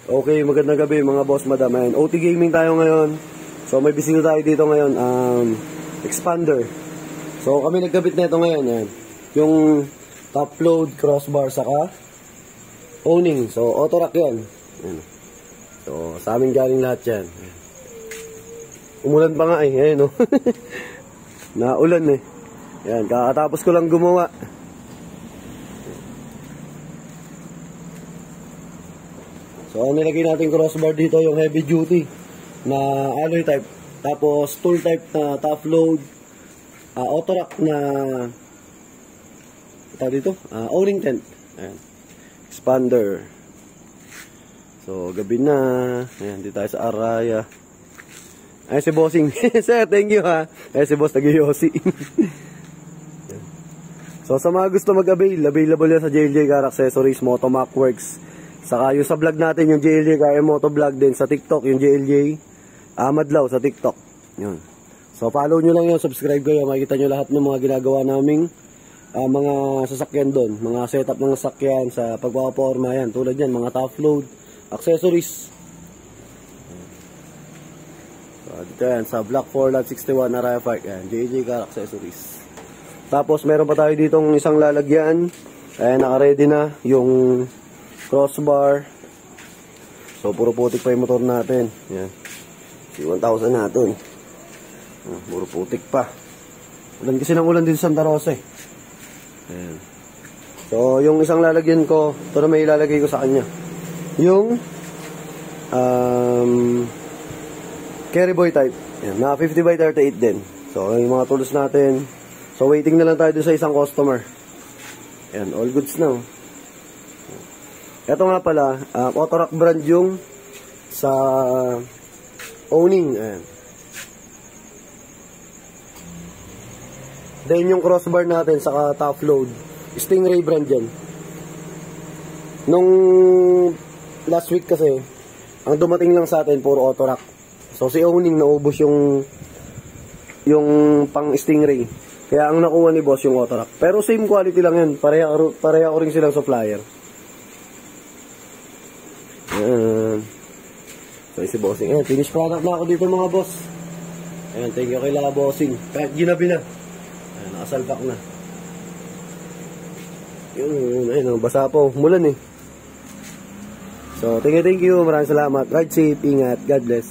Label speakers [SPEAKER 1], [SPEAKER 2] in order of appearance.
[SPEAKER 1] Okay, magandang gabi mga boss, madam. Ayan, OT Gaming tayo ngayon. So may bisita tayo dito ngayon, expander. So kami nagkabit na ito ngayon. Ayan. Yung top load, crossbar, saka owning. So auto rack yan. Ayan. So sa amin galing lahat yan. Ayan. Umulan pa nga eh. Ayan, no? Naulan eh. Ayan, kakatapos ko lang gumawa. So, nilagay natin crossbar dito yung heavy duty na alloy type. Tapos, tool type na top load. Auto rack na ito dito. Owning tent. Ayan. Expander. So, gabi na. Ayan, dito tayo sa Araya. Ayan si Bossing. Sir, thank you ha. Ayan si Boss, nag-yosi. So, sa mga gusto available yan sa JLJ Car Accessories, Motomac Works. Saka yung sa vlog natin, yung JLJ Car Moto Vlog din sa TikTok, yung JLJ Madlaw sa TikTok. Yun. So follow nyo lang yun, subscribe kayo, makikita nyo lahat ng mga ginagawa naming mga sasakyan doon, mga setup ng sasakyan sa pagpapaporma yan, tulad yan, mga top load, accessories. So dito yan, sa Block 4 Lot 61 Araya Park, yan, JLJ Car Accessories. Tapos meron pa tayo ditong isang lalagyan, ayan, naka-ready na yung crossbar. So puro putik pa yung motor natin. Yan. C1000 natin. Puro putik pa. Ulan kasi ng ulan din sa Santa Rosa eh. Ayan. So yung isang lalagyan ko, ito na may ilalagay ko sa kanya. Yung carry boy type. Yan. Na 50x38 din. So yung mga tools natin. So waiting na lang tayo dun sa isang customer. Yan. All goods na. Ito nga pala, auto rack brand yung sa owning. Ayan. Then yung crossbar natin saka top load, Stingray brand yan. Nung last week kasi, ang dumating lang sa atin puro auto rack. So si owning naubos yung pang Stingray. Kaya ang nakuha ni boss yung auto rack. Pero same quality lang yan. Pareha ko rin silang supplier. So si Bossing, ayan, finish product na ako dito mga boss. Ayan, thank you kay La Bossing. Kahit ginabi na, ayan, nakasalpak na. Yun, ayun, basa po, mulan eh. So thank you, maraming salamat. Ride safe, ingat, God bless.